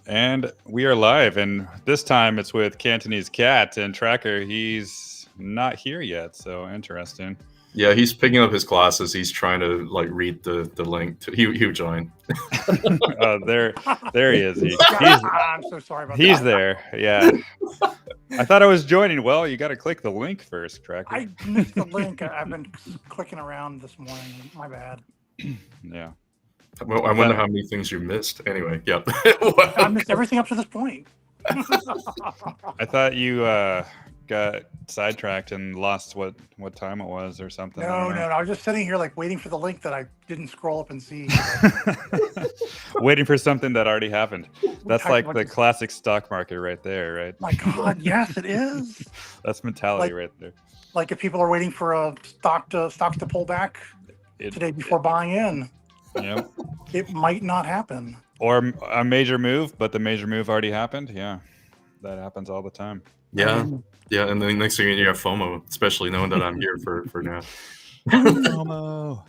And we are live, and this time it's with Cantonese Cat and Tracker. He's not here yet, so interesting. Yeah, he's picking up his classes. He's trying to like read the link. He joined. There he is. I'm so sorry about that. He's there. Yeah. I thought I was joining. Well, you got to click the link first, Tracker. I missed the link. I've been clicking around this morning. My bad. Yeah. Well, I wonder how many things you missed. Anyway, yeah. I missed everything up to this point. I thought you got sidetracked and lost what time it was or something. No. I was just sitting here like waiting for the link that I didn't scroll up and see. Waiting for something that already happened. That's like the classic stock market right there, right? My God, yes, it is. That's mentality right there. Like if people are waiting for a stocks to pull back today before buying in. Yep. It might not happen. Or a major move, but the major move already happened. Yeah, that happens all the time. Yeah, and then next thing you have FOMO, especially knowing that I'm here for now. FOMO.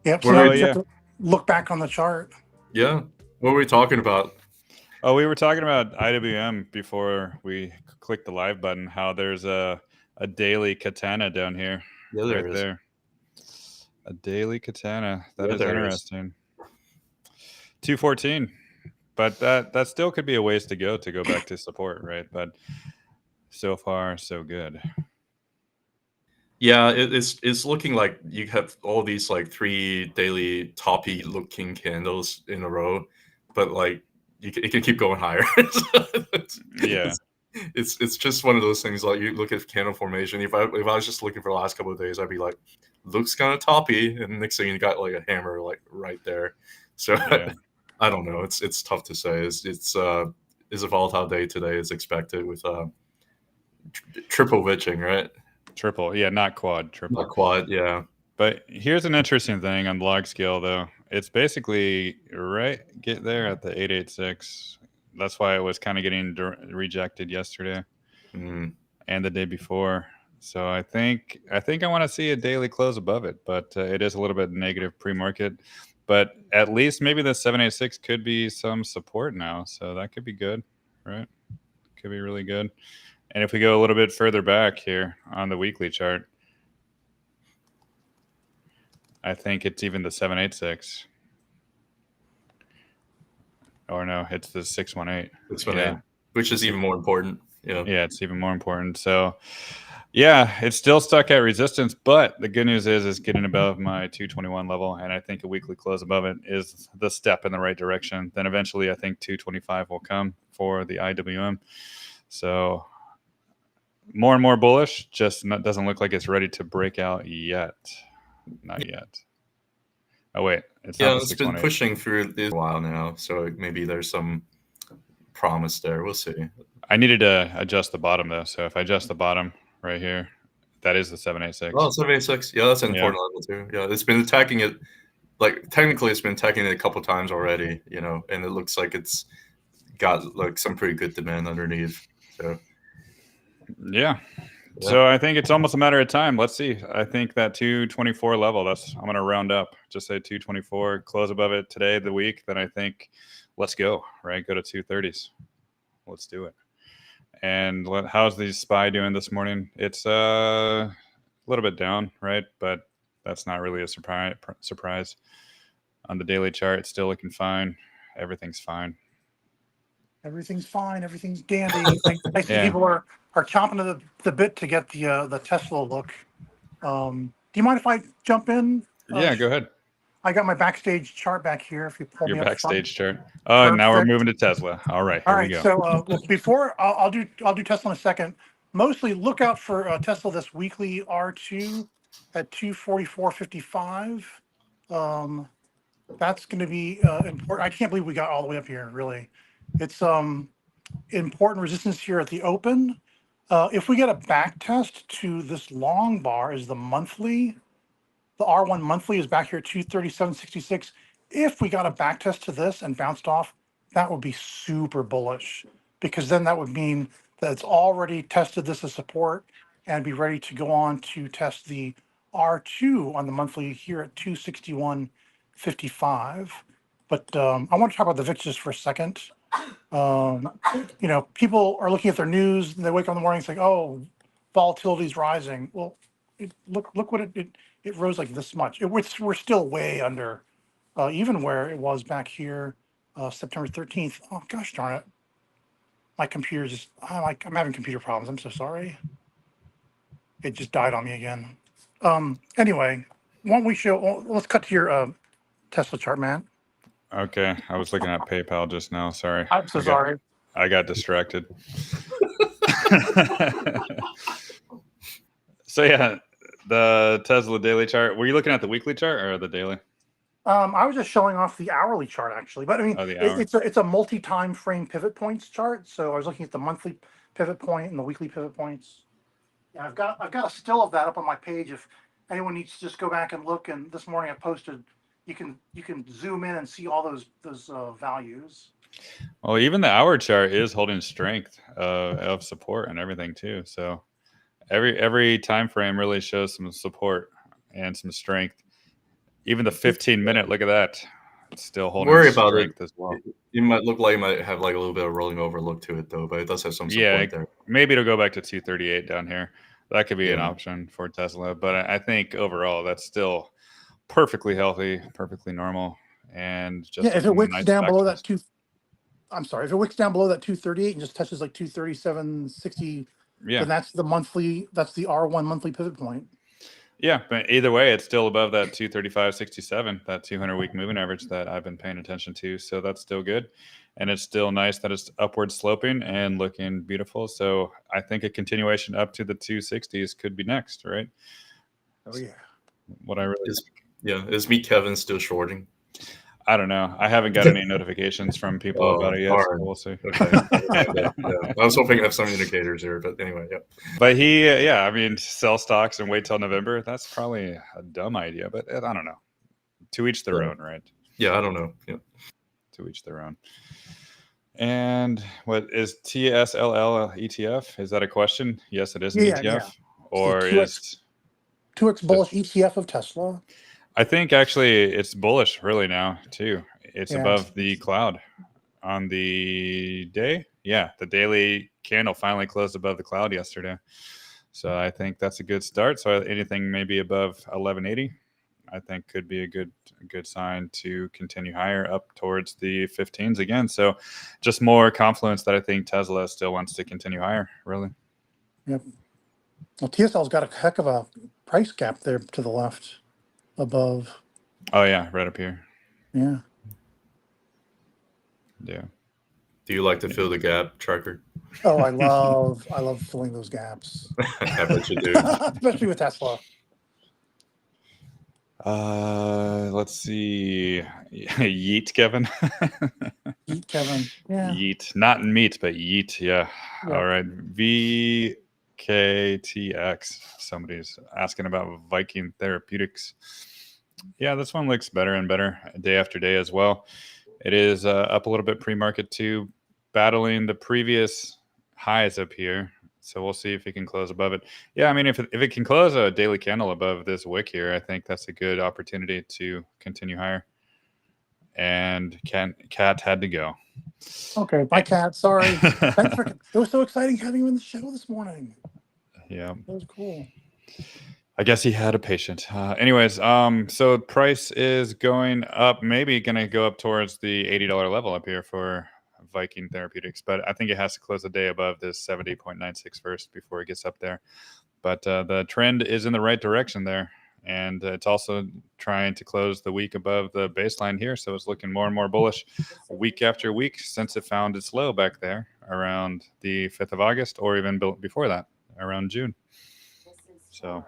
Yep. So now you have to look back on the chart. Yeah. What were we talking about? Oh, we were talking about IWM before we clicked the live button. How there's a daily katana down here. Yeah, there. A daily katana. That is interesting. 214. But that still could be a ways to go back to support, right? But so far, so good. Yeah, it's looking like you have all these like 3 daily toppy looking candles in a row, but like it can keep going higher. It's just one of those things. Like you look at candle formation. If I was just looking for the last couple of days, I'd be like, looks kind of toppy, and next thing you got like a hammer like right there. So I don't know. It's tough to say. It's a volatile day today, as expected, with triple witching, right? Triple, yeah, not quad. Triple, not quad, yeah. But here's an interesting thing on log scale, though. It's basically get there at the 886. That's why it was kind of getting rejected yesterday and the day before. So I think I want to see a daily close above it, but it is a little bit negative pre-market. But at least maybe the 786 could be some support now, so that could be good, right? Could be really good. And if we go a little bit further back here on the weekly chart, I think it's even the 786. Or no, it's the 618. 618, which is even more important. Yeah, it's even more important. So, yeah, it's still stuck at resistance, but the good news is getting above my 221 level, and I think a weekly close above it is the step in the right direction. Then eventually I think 225 will come for the IWM. So more and more bullish, just doesn't look like it's ready to break out yet. Not yet. Oh, wait. It's been pushing through this a while now, so maybe there's some promise there. We'll see. I needed to adjust the bottom, though. So if I adjust the bottom right here, that is the 786. Oh, 786. Yeah, that's an important level, too. Yeah, it's been attacking it. Like, technically, it's been attacking it a couple times already, and it looks like it's got, like, some pretty good demand underneath. So, yeah. So I think it's almost a matter of time. Let's see. I think that 224 level, I'm going to round up, just say 224, close above it today, the week. Then I think let's go, right? Go to 230s. Let's do it. And how's the SPY doing this morning? It's a little bit down, right? But that's not really a surprise. On the daily chart, it's still looking fine. Everything's fine. Everything's fine. Everything's dandy. I see people are chomping at the bit to get the Tesla look. Do you mind if I jump in? Yeah, go ahead. I got my backstage chart back here. If you pull your me backstage chart. Oh, now we're moving to Tesla. All right, here we go. So before I'll do Tesla in a second. Mostly look out for Tesla this weekly R2 at 244.55. That's going to be important. I can't believe we got all the way up here. Really, it's important resistance here at the open. If we get a back test to this long bar is the monthly. The R1 monthly is back here at 237.66. If we got a back test to this and bounced off, that would be super bullish, because then that would mean that it's already tested this as support and be ready to go on to test the R2 on the monthly here at 261.55. But I want to talk about the VIX just for a second. People are looking at their news and they wake up in the morning and say, "Oh, volatility's rising." Well, look what it rose like this much. We're still way under even where it was back here September 13th. Oh gosh darn it. My computer just I'm having computer problems. I'm so sorry. It just died on me again. Anyway, why don't we show let's cut to your Tesla chart, man. Okay, I was looking at PayPal just now. Sorry. I'm so sorry. I got distracted. So yeah, the Tesla daily chart. Were you looking at the weekly chart or the daily? I was just showing off the hourly chart actually, but I mean, it's a multi-time frame pivot points chart. So I was looking at the monthly pivot point and the weekly pivot points. Yeah, I've got a still of that up on my page. If anyone needs to just go back and look, and this morning I posted, you can zoom in and see all those values. Well, even the hour chart is holding strength of support and everything too. So every time frame really shows some support and some strength. Even the 15-minute, look at that. It's still holding strength as well. You might look like you might have like a little bit of rolling over look to it though, but it does have some support there. Maybe it'll go back to 238 down here. That could be an option for Tesla, but I think overall that's still perfectly healthy, perfectly normal, and just if it wicks down below that if it wicks down below that 238 and just touches like 237.60, then that's the R1 monthly pivot point. Yeah, but either way, it's still above that 235.67, that 200-week moving average that I've been paying attention to. So that's still good. And it's still nice that it's upward sloping and looking beautiful. So I think a continuation up to the 260s could be next, right? Oh, yeah. What I really is me Kevin still shorting? I don't know. I haven't got any notifications from people about it yet. So we'll see. Okay. I was hoping to have some indicators here, but anyway, But sell stocks and wait till November. That's probably a dumb idea, but I don't know. To each their own, right? Yeah, I don't know. Yeah. To each their own. And what is TSLL ETF? Is that a question? Yes, it is an ETF. Yeah. Or is 2x bullish ETF of Tesla? I think actually it's bullish really now too. It's above the cloud on the day. Yeah, the daily candle finally closed above the cloud yesterday. So I think that's a good start. So anything maybe above 1180, I think could be a good sign to continue higher up towards the 15s again. So just more confluence that I think Tesla still wants to continue higher, really. Yep. Well, TSL's got a heck of a price gap there to the left. Above. Oh yeah, right up here. Yeah. Yeah. Do you like to fill the gap, Tracker? Oh, I love filling those gaps. I bet you do. Especially with Tesla. Let's see. Yeet, Kevin. Yeet, Kevin. Yeah. Yeet. Not in meat, but yeet. Yeah. All right. VKTX. Somebody's asking about Viking Therapeutics. Yeah, this one looks better and better day after day as well. It is up a little bit pre-market too, battling the previous highs up here. So we'll see if it can close above it. Yeah, I mean, if it can close a daily candle above this wick here, I think that's a good opportunity to continue higher. And Cat had to go. Okay, bye, Cat. Sorry. It was so exciting having you in the show this morning. Yeah, that was cool. I guess he had a patient. Anyways, so price is going up, maybe going to go up towards the $80 level up here for Viking Therapeutics, but I think it has to close the day above this 70.96 first before it gets up there. But the trend is in the right direction there, and it's also trying to close the week above the baseline here, so it's looking more and more bullish week after week since it found its low back there around the 5th of August, or even before that, around June. So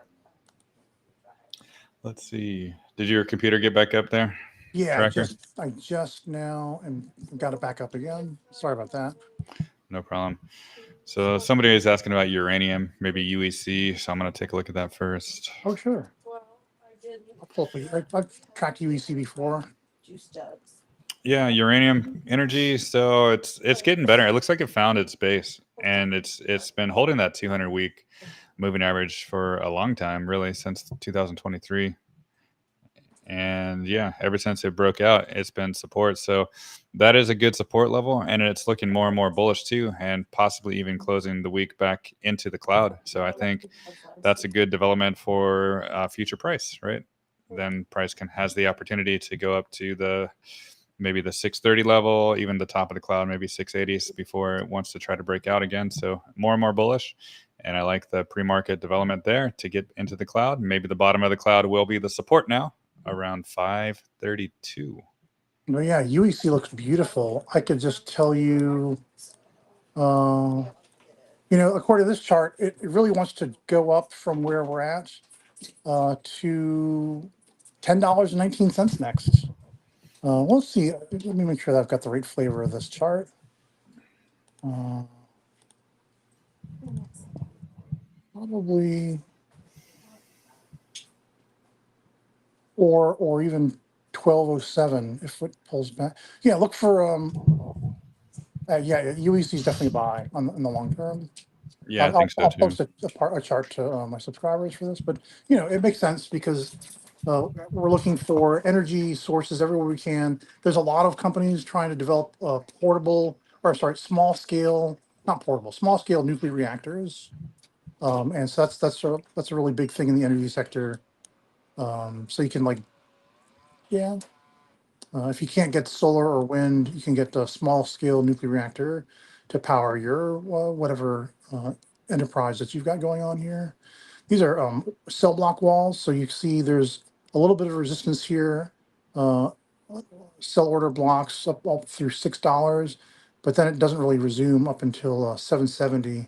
let's see. Did your computer get back up there? Yeah, I just now and got it back up again. Sorry about that. No problem. So somebody is asking about uranium, maybe UEC. So I'm going to take a look at that first. Oh, sure. I've tracked UEC before. Yeah, uranium energy. So it's getting better. It looks like it found its base, and it's been holding that 200-week moving average for a long time, really, since 2023. And yeah, ever since it broke out, it's been support. So that is a good support level, and it's looking more and more bullish too, and possibly even closing the week back into the cloud. So I think that's a good development for future price, right? Then price has the opportunity to go up to maybe the 630 level, even the top of the cloud, maybe 680s before it wants to try to break out again. So more and more bullish. And I like the pre-market development there to get into the cloud. Maybe the bottom of the cloud will be the support now around 532. Well, yeah, UEC looks beautiful. I could just tell you, according to this chart, it really wants to go up from where we're at to $10.19 next. Let's see. Let me make sure that I've got the right flavor of this chart. Probably, or even 1207 if it pulls back. Yeah, look for UEC is definitely a buy in the long term. Yeah, I think so I'll too. post a chart to my subscribers for this, but it makes sense because we're looking for energy sources everywhere we can. There's a lot of companies trying to develop small scale, not portable, small scale nuclear reactors, and so that's a really big thing in the energy sector. So you can if you can't get solar or wind, you can get a small scale nuclear reactor to power your whatever enterprise that you've got going on here. These are cell block walls. So you see there's a little bit of resistance here. Sell order blocks up through $6, but then it doesn't really resume up until 770.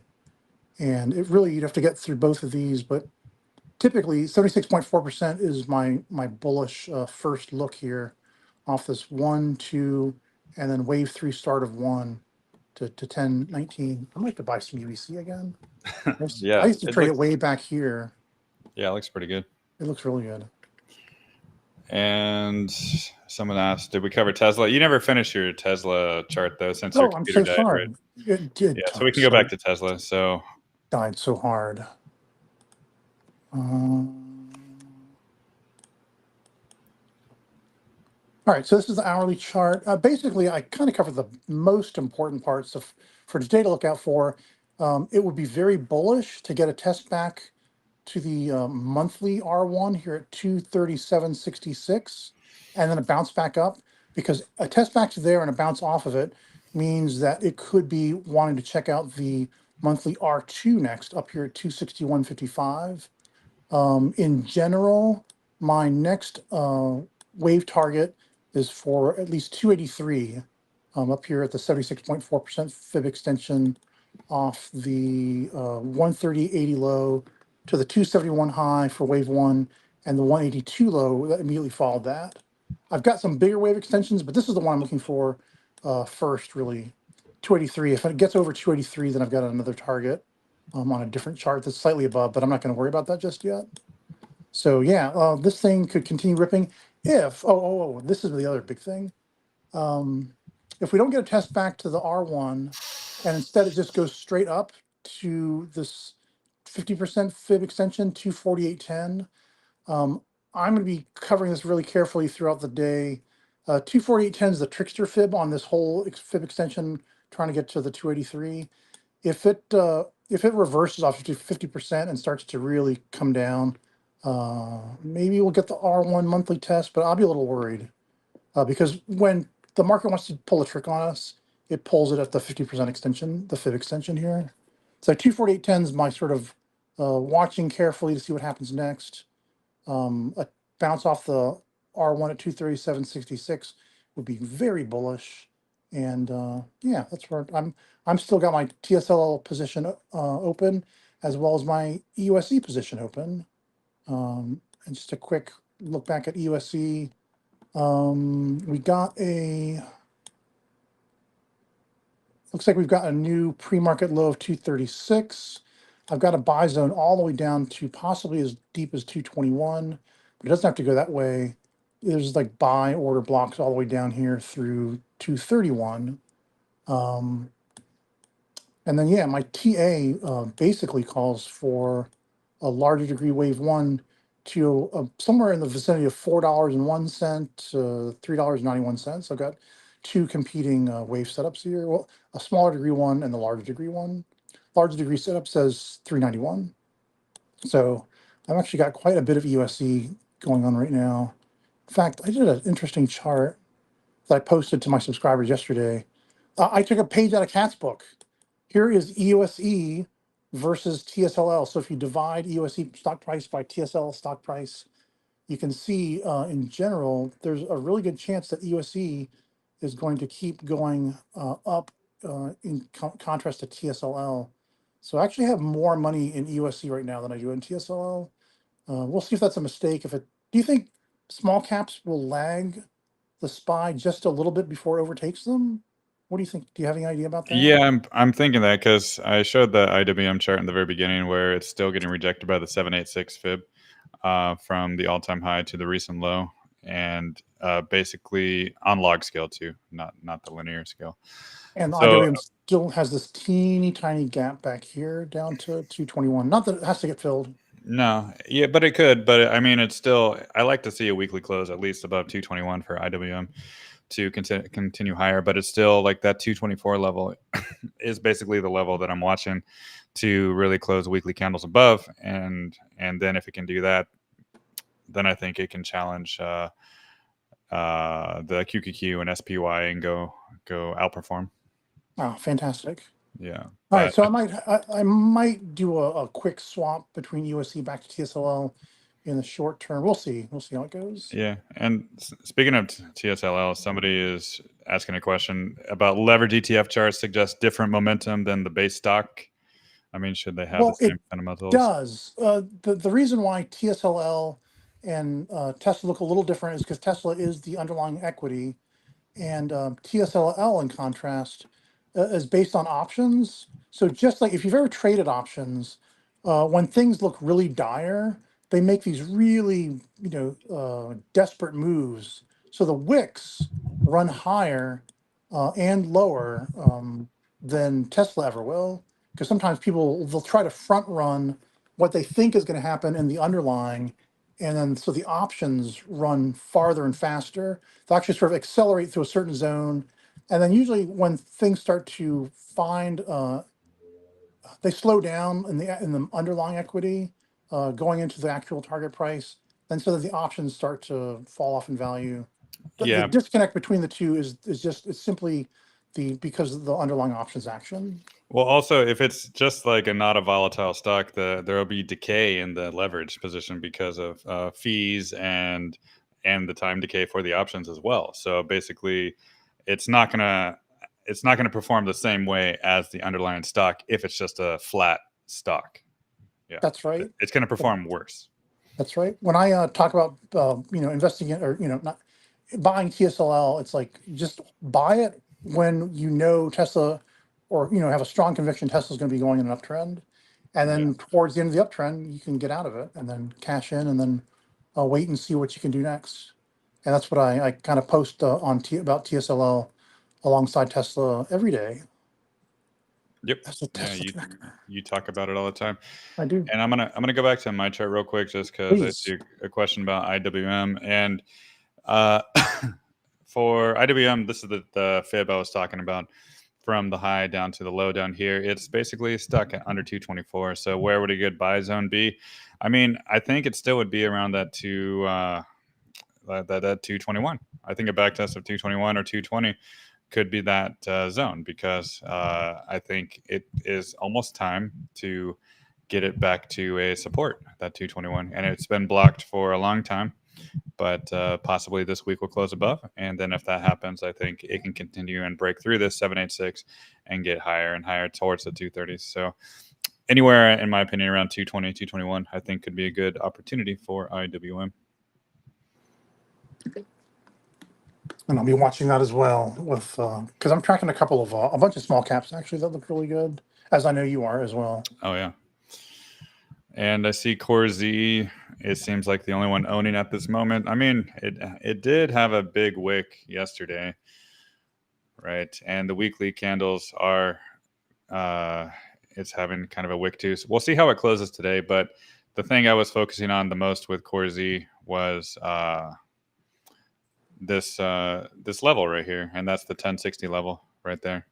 And you'd have to get through both of these, but typically 76.4% is my bullish first look here off this 1, 2, and then wave 3 start of 1 to 1019. I might have to buy some UEC again. Yeah, I used to trade it way back here. Yeah, it looks pretty good. It looks really good. And someone asked, did we cover Tesla? You never finished your Tesla chart though, since your computer I'm so died, sorry. right? It did. Yeah, so we can go back to Tesla. So died so hard. All right, so this is the hourly chart. Basically, I kind of covered the most important parts for today to look out for. It would be very bullish to get a test back to the monthly R1 here at 237.66, and then a bounce back up, because a test back to there and a bounce off of it means that it could be wanting to check out the monthly R2 next up here at 261.55. In general, my next wave target is for at least 283 up here at the 76.4% fib extension off the 130.80 low to the 271 high for wave 1 and the 182 low that immediately followed that. I've got some bigger wave extensions, but this is the one I'm looking for first, really. 283. If it gets over 283, then I've got another target on a different chart that's slightly above, but I'm not going to worry about that just yet. So yeah, this thing could continue ripping if, this is the other big thing. If we don't get a test back to the R1 and instead it just goes straight up to this 50% fib extension, 248.10, I'm going to be covering this really carefully throughout the day. 248.10 is the trickster fib on this whole fib extension, trying to get to the 283. If it reverses off to 50% and starts to really come down, maybe we'll get the R1 monthly test, but I'll be a little worried because when the market wants to pull a trick on us, it pulls it at the 50% extension, the fib extension here. So 248.10 is my sort of watching carefully to see what happens next. A bounce off the R1 at 237.66 would be very bullish. And yeah, that's where I'm still got my TSLL position open, as well as my EOSE position open. And just a quick look back at EOSE. We got looks like we've got a new pre-market low of 236. I've got a buy zone all the way down to possibly as deep as 221, but it doesn't have to go that way. There's like buy order blocks all the way down here through 231. And then, yeah, my TA basically calls for a larger degree wave 1 to somewhere in the vicinity of $4.01 to $3.91. I've got two competing wave setups here. Well, a smaller degree one and the larger degree one. Large degree setup says 391. So I've actually got quite a bit of EOSE going on right now. In fact, I did an interesting chart that I posted to my subscribers yesterday. I took a page out of Kat's book. Here is EOSE versus TSLL. So if you divide EOSE stock price by TSL stock price, you can see in general, there's a really good chance that EOSE is going to keep going up in contrast to TSLL. So I actually have more money in EOSE right now than I do in TSLL. We'll see if that's a mistake. Do you think small caps will lag the SPY just a little bit before it overtakes them? What do you think? Do you have any idea about that? Yeah, I'm thinking that because I showed the IWM chart in the very beginning where it's still getting rejected by the 786 fib from the all-time high to the recent low, and basically on log scale too, not the linear scale. And the So, IWM still has this teeny tiny gap back here down to 221. Not that it has to get filled. No, yeah, but it could. But I mean, it's still. I like to see a weekly close at least above 221 for IWM to continue higher. But it's still like that 224 level is basically the level that I'm watching to really close weekly candles above, and then if it can do that, then I think it can challenge the QQQ and SPY and go outperform. Oh, fantastic. Yeah. All right, so I might do a quick swap between USC back to TSLL in the short term. We'll see how it goes. Yeah, and speaking of TSLL, somebody is asking a question about levered ETF charts suggest different momentum than the base stock. I mean, should they have the same fundamentals? It does. The reason why TSLL and Tesla look a little different is because Tesla is the underlying equity, and TSLL, in contrast, is based on options. So just like if you've ever traded options, when things look really dire, they make these really, desperate moves. So the wicks run higher and lower than Tesla ever will, because sometimes they'll try to front run what they think is going to happen in the underlying, and then so the options run farther and faster. They'll actually sort of accelerate through a certain zone, and then usually when things start to they slow down in the underlying equity, going into the actual target price, then so that the options start to fall off in value. The disconnect between the two is simply because of the underlying options action. Well, also, if it's just like not a volatile stock, there will be decay in the leverage position because of fees and the time decay for the options as well. So basically, it's not gonna perform the same way as the underlying stock if it's just a flat stock. Yeah, that's right. It's going to perform worse. That's right. When I talk about investing in, or not buying TSLL, it's like just buy it when Tesla, or have a strong conviction Tesla's going to be going in an uptrend, and then towards the end of the uptrend you can get out of it and then cash in and then wait and see what you can do next. And that's what I kind of post about TSLL alongside Tesla every day. Yep. You talk about it all the time. I do. And I'm gonna go back to my chart real quick just because I see a question about IWM, and for IWM, this is the fib I was talking about from the high down to the low down here. It's basically stuck at under 224. So where would a good buy zone be? I mean, I think it still would be around that 221. I think a back test of 221 or 220 could be that zone, because I think it is almost time to get it back to a support, that 221, and it's been blocked for a long time, but possibly this week will close above, and then if that happens, I think it can continue and break through this 786 and get higher and higher towards the 230s. So anywhere, in my opinion, around 220, 221, I think could be a good opportunity for IWM. And I'll be watching that as well, with because I'm tracking a bunch of small caps actually that look really good, as I know you are as well. Oh yeah. And I see CORZ. It seems like the only one owning at this moment. I mean, it did have a big wick yesterday, right? And the weekly candles are it's having kind of a wick too. So we'll see how it closes today, but the thing I was focusing on the most with CORZ was this level right here, and that's the 1060 level right there.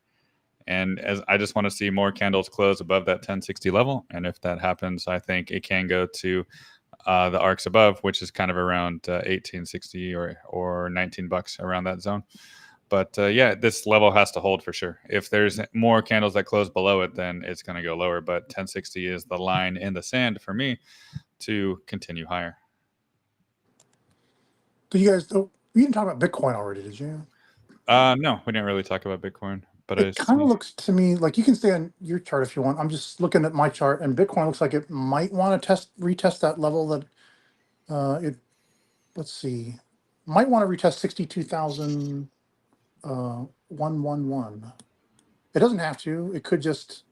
And as I just want to see more candles close above that 1060 level, and if that happens, I think it can go to the arcs above, which is kind of around 1860 or $19 around that zone. But yeah, this level has to hold for sure. If there's more candles that close below it, then it's going to go lower. But 1060 is the line in the sand for me to continue higher. Do you guys? Oh, you didn't talk about Bitcoin already, did you? No, we didn't really talk about Bitcoin. But it kind of looks to me like, you can stay on your chart if you want. I'm just looking at my chart, and Bitcoin looks like it might want to retest that level that let's see, might want to retest 62,111. It doesn't have to. It could just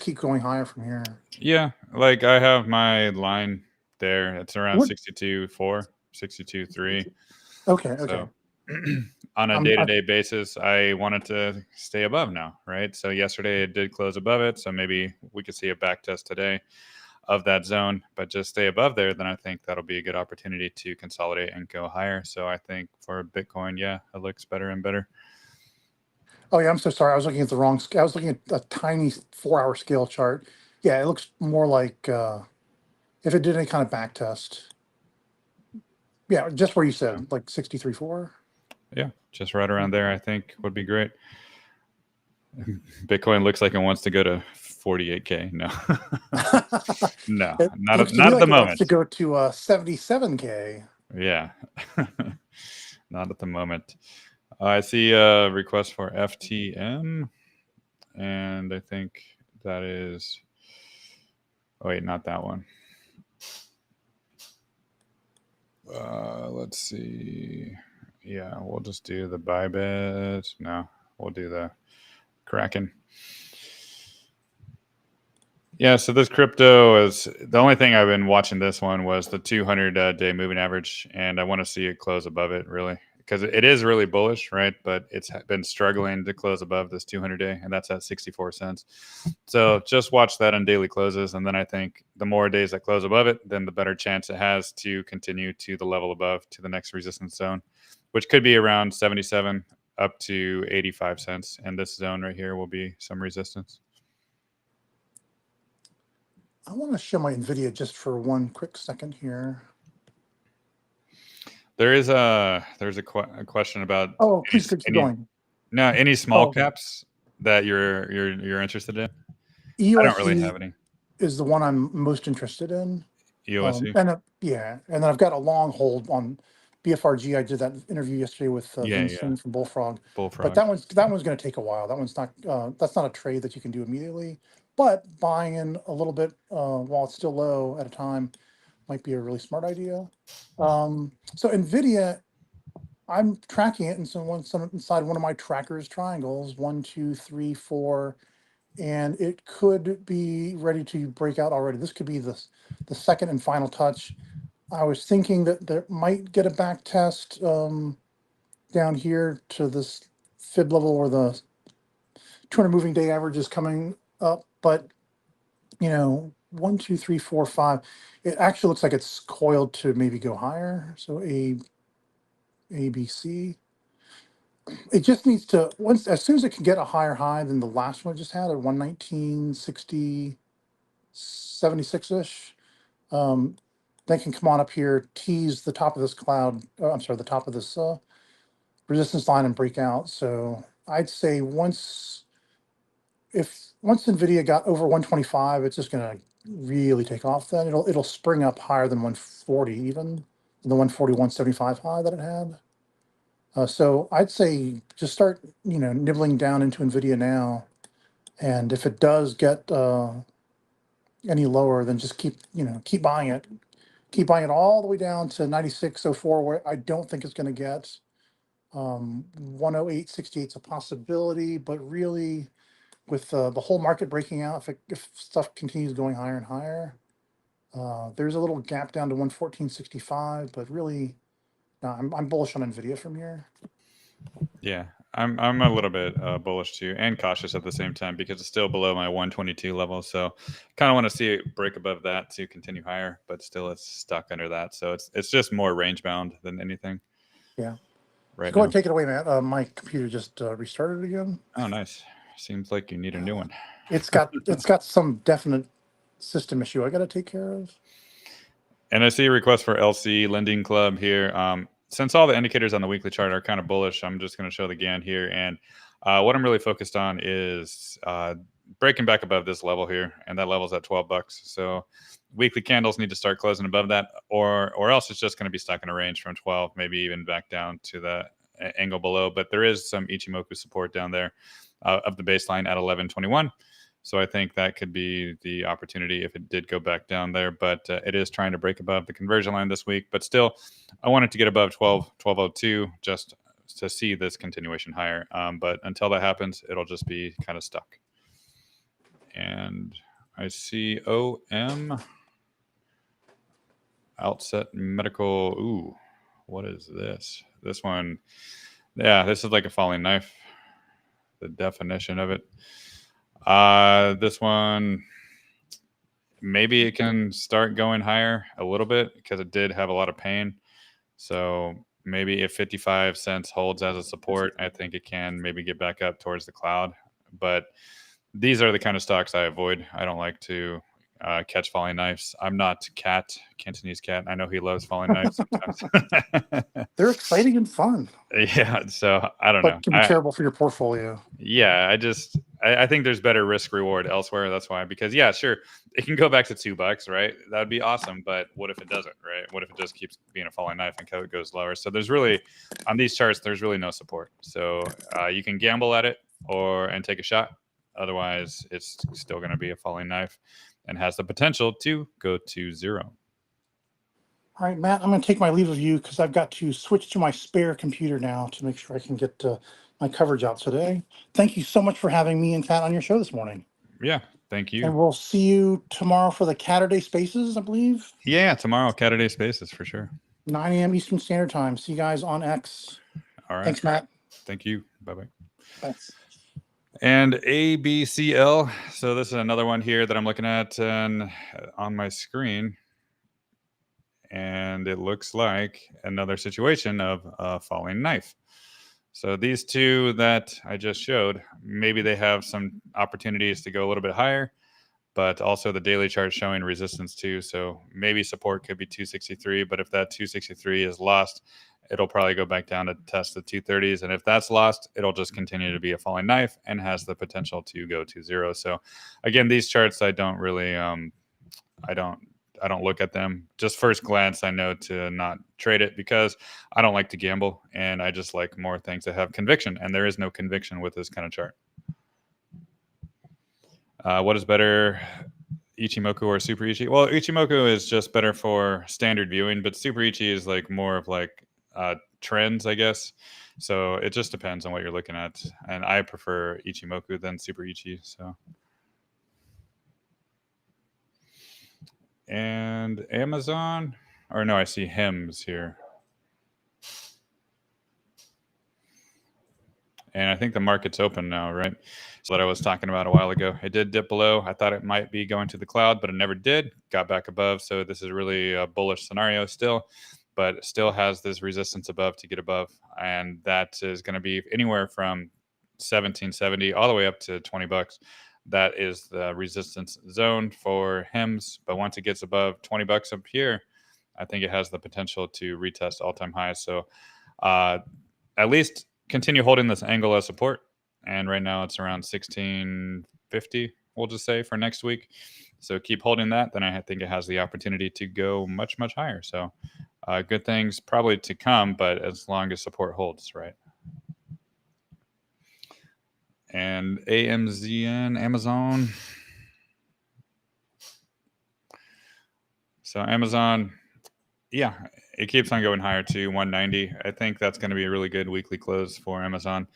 keep going higher from here. Yeah, like I have my line there. It's around 62.4, 62.3. Okay. So on a day-to-day basis, I wanted to stay above now, right? So yesterday it did close above it, so maybe we could see a back test today of that zone, but just stay above there, then I think that'll be a good opportunity to consolidate and go higher. So I think for Bitcoin, yeah, it looks better and better. Oh yeah, I'm so sorry. I was looking at the wrong scale. I was looking at a tiny 4-hour scale chart. Yeah, it looks more like if it did any kind of back test. Yeah, just where you said, like 63.4. Yeah, just right around there, I think would be great. Bitcoin looks like it wants to go to 48K. No, no, not at the moment. Wants to go to 77K. Yeah, not at the moment. I see a request for FTM, and I think that is. Oh, wait, not that one. Let's see. Yeah, we'll just do the Bybit. No, we'll do the Kraken. Yeah, so this crypto is the only thing I've been watching. This one was the 200-day moving average, and I want to see it close above it, really, because it is really bullish, right? But it's been struggling to close above this 200-day, and that's at 64 cents. So just watch that on daily closes, and then I think the more days that close above it, then the better chance it has to continue to the level above, to the next resistance zone, which could be around 77 up to 85 cents. And this zone right here will be some resistance. I want to show my NVIDIA just for one quick second here. There's a question about. Oh, please keep going. No, any small caps that you're interested in? EOSE I don't really have any. Is the one I'm most interested in. EOSE? And then I've got a long hold on BFRG. I did that interview yesterday with Vincent from Bullfrog. But that one's going to take a while. That one's not. That's not a trade that you can do immediately. But buying in a little bit while it's still low at a time might be a really smart idea. So NVIDIA, I'm tracking it, and so inside one of my trackers triangles, 1, 2, 3, 4, and it could be ready to break out already. This could be the second and final touch. I was thinking that there might get a back test down here to this fib level where the 200 moving day average is coming up, but 1, 2, 3, 4, 5. It actually looks like it's coiled to maybe go higher. So ABC. It just needs to, as soon as it can get a higher high than the last one I just had at 119.60, 76-ish, then can come on up here, tease the top of this cloud. The top of this resistance line and break out. So I'd say once NVIDIA got over 125, it's just going to really take off. Then it'll spring up higher than 140, even the 141.75 high that it had. So I'd say just start, nibbling down into NVIDIA now, and if it does get any lower, then just keep buying it. Keep buying it all the way down to 96.04, where I don't think it's going to get. 108.68 is a possibility, but really, with the whole market breaking out, if stuff continues going higher and higher, there's a little gap down to 114.65, but really, no, I'm bullish on NVIDIA from here. Yeah, I'm a little bit bullish too, and cautious at the same time because it's still below my 122 level. So, kind of want to see it break above that to continue higher, but still it's stuck under that. So it's just more range bound than anything. Yeah. Right. So go ahead and take it away, Matt. My computer just restarted again. Oh, nice. Seems like you need a new one. It's got some definite system issue I got to take care of. And I see a request for LC Lending Club here. Since all the indicators on the weekly chart are kind of bullish, I'm just going to show the GAN here. And what I'm really focused on is breaking back above this level here, and that level's at $12. So weekly candles need to start closing above that, or else it's just going to be stuck in a range from 12, maybe even back down to the angle below. But there is some Ichimoku support down there of the baseline at 1121. So I think that could be the opportunity if it did go back down there. But it is trying to break above the conversion line this week. But still, I want it to get above 1202 just to see this continuation higher. But until that happens, it'll just be kind of stuck. And I see OM Outset Medical. Ooh, what is this? This one, yeah, this is like a falling knife. The definition of it. This one, maybe it can start going higher a little bit because it did have a lot of pain. So maybe if 55 cents holds as a support, I think it can maybe get back up towards the cloud. But these are the kind of stocks I avoid. I don't like to catch falling knives. I'm not Cantonese Cat. I know he loves falling knives sometimes. They're exciting and fun. Yeah, so I don't know. But can be terrible for your portfolio. Yeah, I think there's better risk reward elsewhere. That's why, because yeah, sure, it can go back to $2, right? That would be awesome. But what if it doesn't, right? What if it just keeps being a falling knife and it goes lower? So there's really, on these charts, there's really no support. So you can gamble at it and take a shot. Otherwise, it's still going to be a falling knife and has the potential to go to zero. All right, Matt, I'm going to take my leave of you because I've got to switch to my spare computer now to make sure I can get my coverage out today. Thank you so much for having me and Kat on your show this morning. Yeah, thank you. And we'll see you tomorrow for the Saturday Spaces, I believe. Yeah, tomorrow, Saturday Spaces for sure. 9 a.m. Eastern Standard Time. See you guys on X. All right. Thanks, Matt. Thank you. Bye-bye. Thanks. And ABCL. So this is another one here that I'm looking at on my screen. And it looks like another situation of a falling knife. So these two that I just showed, maybe they have some opportunities to go a little bit higher, but also the daily chart showing resistance too. So maybe support could be 263, but if that 263 is lost, it'll probably go back down to test the 230s. And if that's lost, it'll just continue to be a falling knife and has the potential to go to zero. So again, these charts, I don't really, I don't look at them. Just first glance, I know to not trade it because I don't like to gamble and I just like more things that have conviction, and there is no conviction with this kind of chart. What is better, Ichimoku or Super Ichi? Well, Ichimoku is just better for standard viewing, but Super Ichi is like more of like trends, I guess. So it just depends on what you're looking at, and I prefer Ichimoku than Super Ichi. So. And Amazon, or no, I see HIMS here. And I think the market's open now, right? So that I was talking about a while ago. It did dip below. I thought it might be going to the cloud, but it never did. Got back above. So this is really a bullish scenario still, but it still has this resistance above to get above. And that is going to be anywhere from 1770 all the way up to $20. That is the resistance zone for HIMS. But once it gets above $20 up here, I think it has the potential to retest all-time highs. So at least continue holding this angle as support. And right now it's around 1650, we'll just say, for next week. So keep holding that. Then I think it has the opportunity to go much, much higher. So good things probably to come, but as long as support holds, right? And AMZN, Amazon. So Amazon, yeah, it keeps on going higher to 190. I think that's going to be a really good weekly close for Amazon.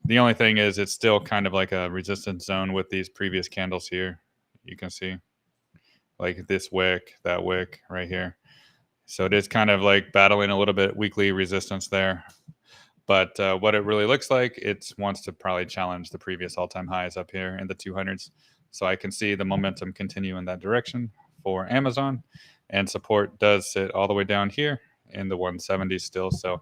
The only thing is it's still kind of like a resistance zone with these previous candles here. You can see like this wick, that wick right here. So it is kind of like battling a little bit weekly resistance there. But what it really looks like, it wants to probably challenge the previous all-time highs up here in the 200s. So I can see the momentum continue in that direction for Amazon, and support does sit all the way down here in the 170s still. So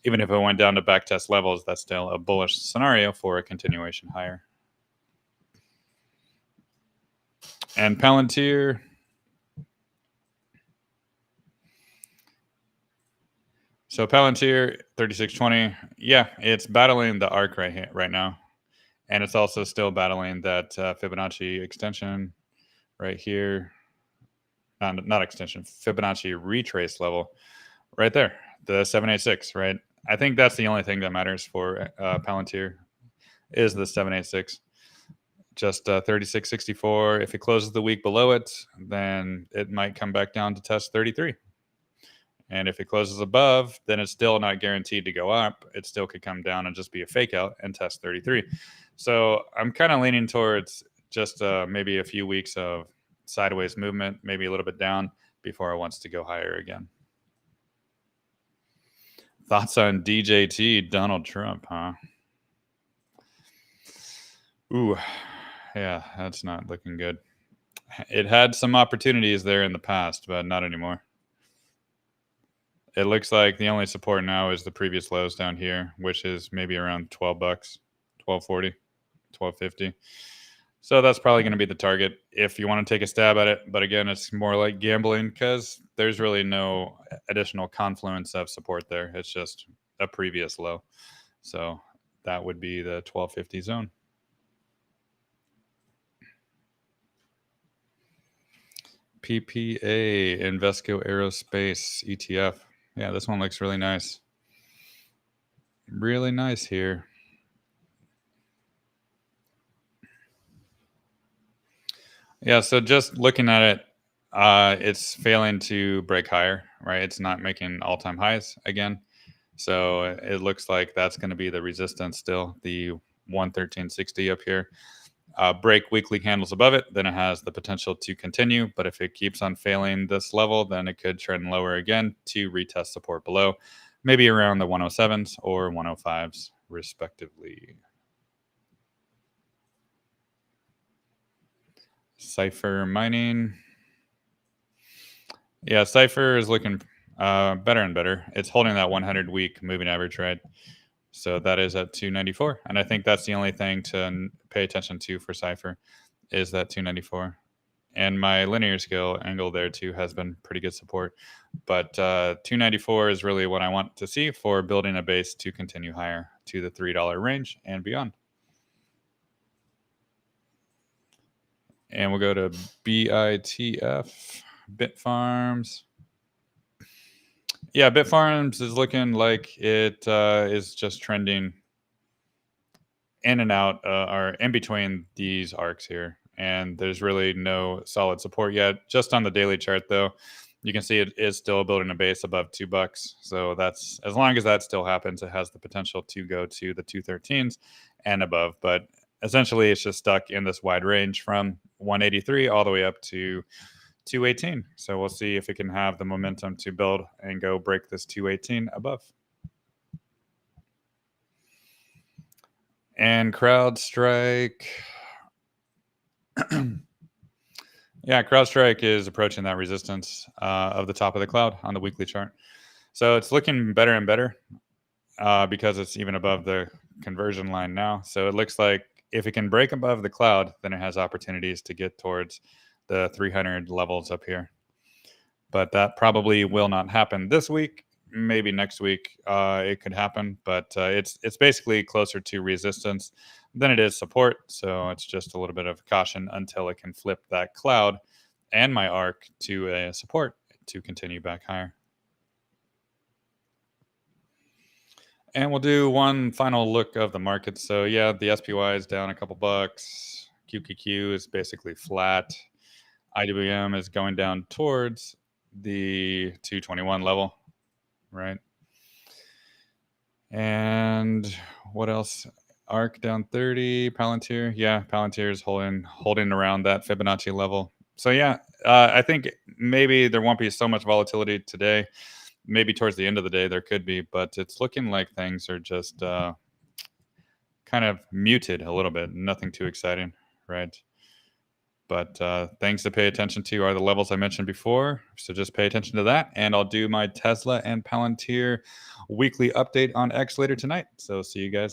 even if it went down to backtest levels, that's still a bullish scenario for a continuation higher. And Palantir, so Palantir 3620, yeah, it's battling the arc right now, and it's also still battling that Fibonacci extension right here. Not extension, Fibonacci retrace level right there, the 786, right? I think that's the only thing that matters for Palantir is the 786. Just 3664. If it closes the week below it, then it might come back down to test 33. And if it closes above, then it's still not guaranteed to go up. It still could come down and just be a fake out and test 33. So I'm kind of leaning towards just maybe a few weeks of sideways movement, maybe a little bit down before it wants to go higher again. Thoughts on DJT, Donald Trump, huh? Ooh, yeah, that's not looking good. It had some opportunities there in the past, but not anymore. It looks like the only support now is the previous lows down here, which is maybe around 12 bucks, 12.40, 12.50. So that's probably going to be the target if you want to take a stab at it. But again, it's more like gambling because there's really no additional confluence of support there. It's just a previous low. So that would be the 12.50 zone. PPA, Invesco Aerospace ETF. Yeah, this one looks really nice. Really nice here. Yeah, so just looking at it, it's failing to break higher, right? It's not making all-time highs again. So it looks like that's going to be the resistance still, the 113.60 up here. Break weekly candles above it, then it has the potential to continue. But if it keeps on failing this level, then it could trend lower again to retest support below, maybe around the 107s or 105s, respectively. CIFR mining. Yeah, CIFR is looking better and better. It's holding that 100-week moving average, right? So that is at 294. And I think that's the only thing to pay attention to for CIFR is that 294. And my linear scale angle there too has been pretty good support. But 294 is really what I want to see for building a base to continue higher to the $3 range and beyond. And we'll go to BITF, Bitfarms. Yeah, Bitfarms is looking like it is just trending in and out or in between these arcs here. And there's really no solid support yet. Just on the daily chart, though, you can see it is still building a base above $2. So that's, as long as that still happens, it has the potential to go to the 213s and above. But essentially, it's just stuck in this wide range from 183 all the way up to 218. So we'll see if it can have the momentum to build and go break this 218 above. And CrowdStrike. Yeah, CrowdStrike is approaching that resistance of the top of the cloud on the weekly chart. So it's looking better and better because it's even above the conversion line now. So it looks like if it can break above the cloud, then it has opportunities to get towards the 300 levels up here. But that probably will not happen this week. Maybe next week it could happen, but it's basically closer to resistance than it is support. So it's just a little bit of caution until it can flip that cloud and my arc to a support to continue back higher. And we'll do one final look of the market. So yeah, the SPY is down a couple bucks. QQQ is basically flat. IWM is going down towards the 221 level, right? And what else? ARC down 30. Palantir, yeah, Palantir is holding around that Fibonacci level. So yeah, I think maybe there won't be so much volatility today. maybe towards the end of the day there could be, but it's looking like things are just kind of muted a little bit. Nothing too exciting, right? But things to pay attention to are the levels I mentioned before. So just pay attention to that. And I'll do my Tesla and Palantir weekly update on X later tonight. So see you guys.